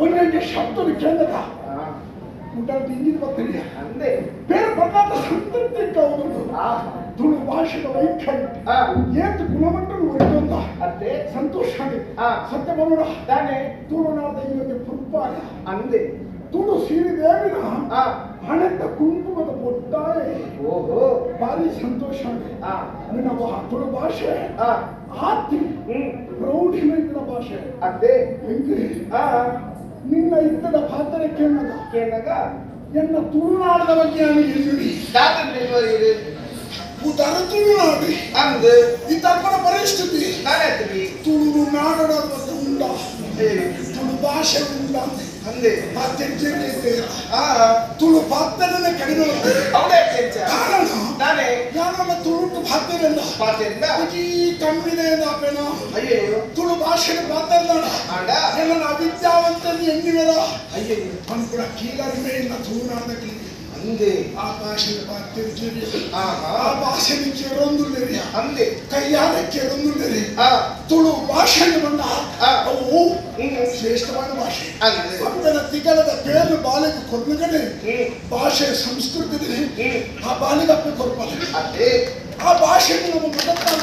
ಒಂದೊಂದು ಶಬ್ದ ಕೇಂದ್ರ ಮುಟ್ಟಾದ ಇಂಜಿನ ಬರ್ತೀಯ ಅಂದೆ ಬೇರೆ ಪ್ರಕಾರ ಸಂತೃಪ್ತಿ ಕೌದು ತುಳು ಭಾಷೆದ ವೈಖರಿ ಏತು ಗುಣಮಟ್ಟಲು ಒಯ್ದೊಂದ ಅದೇ ಸಂತೋಷ ಸತ್ಯ ಬರೋಣ ತಾನೇ ತುಳುನಾಡ ಇವತ್ತು ಪುರ್ಪಾಯ ಅಂದೆ ತುಳು ಶ್ರೀದೇವಿನ ಹಣದ ಕುಂಕುಮದ ಬೊಟ್ಟಾಯ ಓಹೋ ಭಾರಿ ಸಂತೋಷ ನಿನ್ನ ತುಳು ಭಾಷೆ ಆತಿ ಪ್ರೌಢಿನ ಭಾಷೆ ಅದೇ ಹೆಂಗೆ ನಿನ್ನ ಇದ್ದದ ಪಾತ್ರ ಕೇಳಗ ಎನ್ನ ತುಳುನಾಡದ ಬಗ್ಗೆ ನನಗೆ ಉದರ ತುಳುನಾಡು ಅಂದು ಈ ತರ್ಪಣ ಪರಿಸ್ಥಿತಿ ತುಳು ನಾಡದ ಉಂಡ ತುಳು ಭಾಷೆ ಉಂಡ ಅಂದೆ ತುಳು ಪಾತ್ರನೇ ಕಡಿಮೆ ಕಾರಣ ಯಾರನ್ನ ತುಳು ಪಾತ್ರಲ್ಲ ಈ ಕಮ್ಮಿದೆ ತುಳು ಭಾಷೆ ಪಾತ್ರಲ್ಲ ಎಲ್ಲ ಅವಿದ್ಯಾವಂತಲ್ಲಿ ಎನ್ನಿವರ ಅನ್ಕೂಡ ಕೀಳರಿಮೆ ಇಲ್ಲ ತುಳುನಾಡಕ್ಕೆ ಅಂದೆ ಆ ಭಾಷೆ ಪಾತ್ರಿದ್ದೀರಿ ಆ ಭಾಷೆ ಕೇಳೊಂದುಳ್ಳರಿ ಅಂದೆ ಕೈಯಾರ ಕೇಳೊಂದುಳ್ಳರಿ ತುಳು ಭಾಷೆ ಬಂದ ಅವು ಶ್ರೇಷ್ಠವಾದ ಭಾಷೆ ಅಂದನ ತಿಗಲದ ಬೇರು ಬಾಲಿಗೆ ಕೊರ್ಲಗಡೆ ಭಾಷೆ ಸಂಸ್ಕೃತಿ ಆ ಬಾಲಿಗಪ್ಪೆ ಕೊರ್ಬಲ್ಲ ಅದೇ ಆ ಭಾಷೆಗೆ ನಮ್ಮ ಮಗತ್ತಾಗ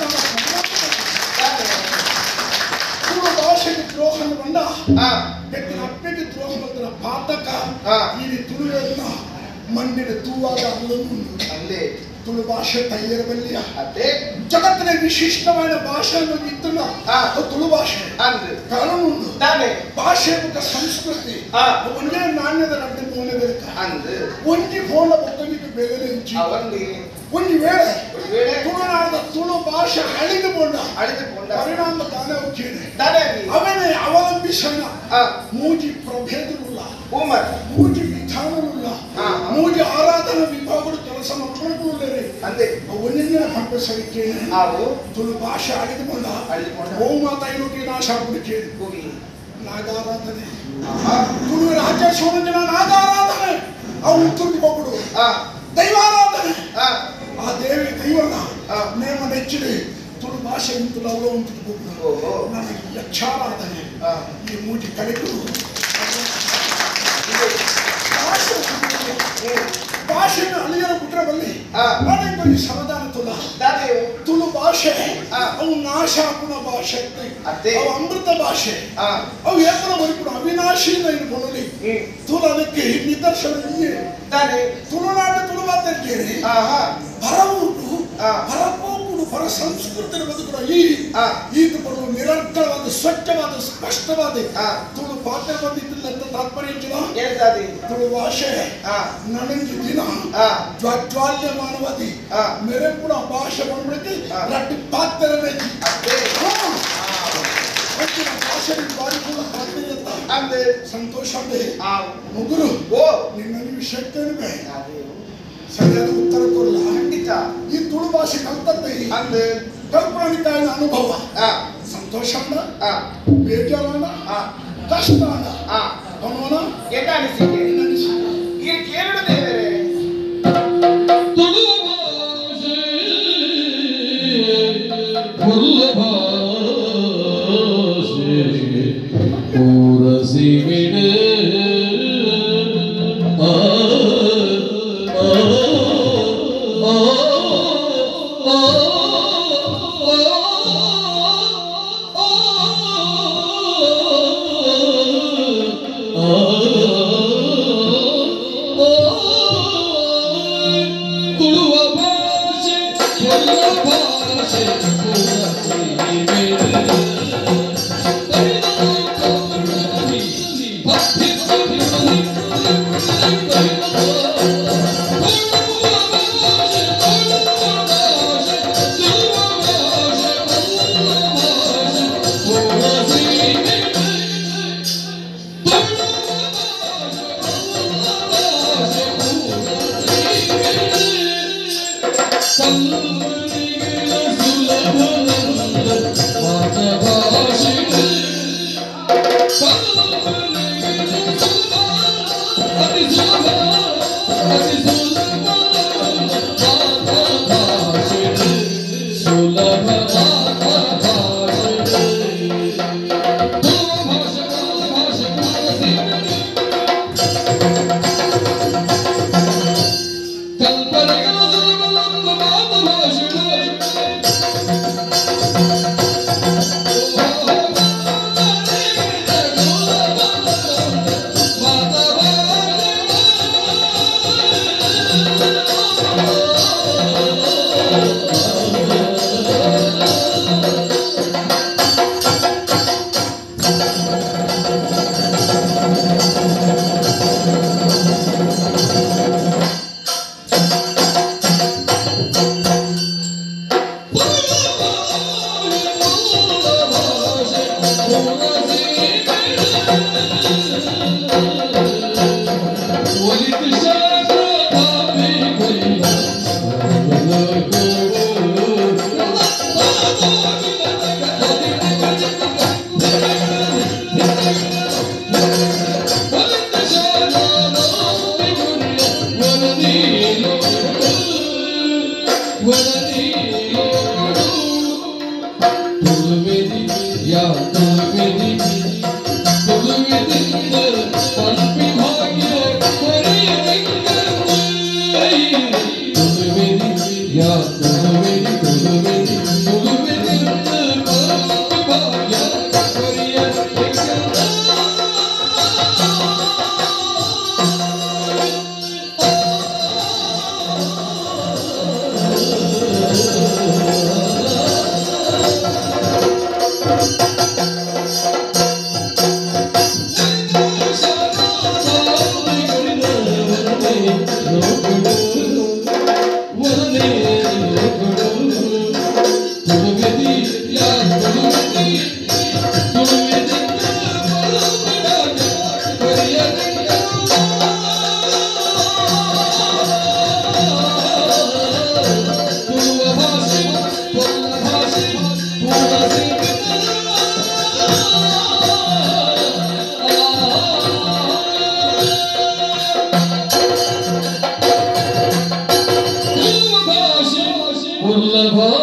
ತುಳು ಭಾಷೆಗೆ ದ್ರೋಹ ಬಂದ ಬೆಟ್ಟಿನ ಅಪ್ಪೆಗೆ ದ್ರೋಹ ಬಂದ ಪಾತಕ ಈ ತುಳುವೆಲ್ಲ ಮಣ್ಣಿನ ತೂವಾದ ಅಲ್ಲೇ ತುಳು ಭಾಷೆ ತಯ್ಯರಬಲ್ಲಿಯ ಅದೇ ಜಗತ್ತಿನ ವಿಶಿಷ್ಟವಾದ ಭಾಷೆ ಅನ್ನೋದು ಇತ್ತಲ್ಲ ತುಳು ಭಾಷೆ ಕಾರಣ ತಾನೆ ಭಾಷೆ ಮುಖ ಸಂಸ್ಕೃತಿ ಒಂದೇ ನಾಣ್ಯದ ರಡ್ಡೆ ಮೌಲ್ಯದ ಒಂಜಿ ಫೋನ ಬೊತ್ತನಿಗೆ ಬೆಲೆ ಒಂದು ವೇಳೆ ತುಳುನಾಡ ತುಳು ಭಾಷೆ ಅಳಿದುಕೊಂಡ ಪರಿಣಾಮ ತಾನೇ ಹೋಗ್ತೇನೆ ಅವನೇ ಅವಲಂಬಿಸೋಣ ಮೂಜಿ ಪ್ರಭೇದರುಲ್ಲ ಮೂಜಿ ವಿಧಾನರುಲ್ಲ ಮೂಜಿ ಆರಾಧನಾ ವಿಭಾಗಗಳು ಕೆಲಸ ಮಾಡ್ಕೊಳ್ಳುವುದೇ ಅಂದೆ ಒಂದಿನ ಪಂಪಸರಿಕೆ ತುಳು ಭಾಷೆ ಅಳಿದುಕೊಂಡ ಗೋಮಾತ ಇರೋಕೆ ನಾಶ ಆಗ್ಬಿಡಿಕೆ ನಾಗಾರಾಧನೆ ತುಳು ರಾಜ್ಯ ಸೋಮಂಜನ ನಾಗಾರಾಧನೆ ಅವು ತುರ್ಗಿ ಹೋಗ್ಬಿಡು ದೈವಾರಾಧನೆ ಆ ದೇವಿ ದೈವನ ನೇಮ ನೆಚ್ಚಿದೆ ತುಳು ಭಾಷೆ ಉಂಟು ಅವಳು ಉಂಟು ನನಗೆ ಯಕ್ಷಾರಾಧನೆ ಈ ಮೂಟಿ ಕಡೆಗೂ ಭಾಷೆನ ಅಳಿಯರ ಬಿಟ್ರಬಲ್ಲಿ ನನಗೆ ಸಮಾಧಾನ ತುಳು ಭಾಷೆ ಅವು ನಾಶ ಪುಣ ಭಾಷೆ ಅವು ಅಮೃತ ಭಾಷೆ ಅವು ಏಪರ ಬರೀ ಅವಿನಾಶಿ ಇಟ್ಕೊಳ್ಳಿ ತುಳು ಅದಕ್ಕೆ ನಿದರ್ಶನ ತುಳುನಾಡು ತುಳು ಮಾತಾಡ್ತೀರಿ ಬರವುಂಟು ಬರಪೋಗುಡು ಬರ ಸಂಸ್ಕೃತಿಯ ಬದುಕುವ ಈತ ಬರುವ ನಿರಂತರವಾದ ಸ್ವಚ್ಛವಾದ ಸ್ಪಷ್ಟವಾದ ತುಳು ಪಾತ್ರ ಬಂದಿದ್ದಿಲ್ಲ ಅಂತ ತಾತ್ಪರ್ಯ ತುಳು ಭಾಷೆ ನನಗೆ ದಿನ ಜ್ವಾಜ್ವಾಲ್ಯಮಾನವಾದಿ ಮೇರೆ ಕೂಡ ಭಾಷೆ ಬಂದ್ಬಿಟ್ಟು ರಟ್ಟಿ ಪಾತ್ರನೇ ಭಾಷೆ ಬಾರಿ ಕೂಡ ಪಾತ್ರ ಸಂತೋಷ ಮುಗುರು ನಿನ್ನ ವಿಷಯಕ್ಕೆ ಸರಿಯಾದ ಉತ್ತರ ಕೊಡಲ್ಲ ಖಂಡಿತ ಈ ತುಳು ಭಾಷೆ ಕಲ್ತದ್ದೆ ಕಲ್ಪನಿಕಾಯನ ಅನುಭವ ಸಂತೋಷ ಬೇಜಾರನ ಕಷ್ಟ ಅವನ ಅನಿಸಿಕೆ ಎರಡು ದೇವರೇ ತುಳು ಭಾಷೆ ಪೂರಸಿ Love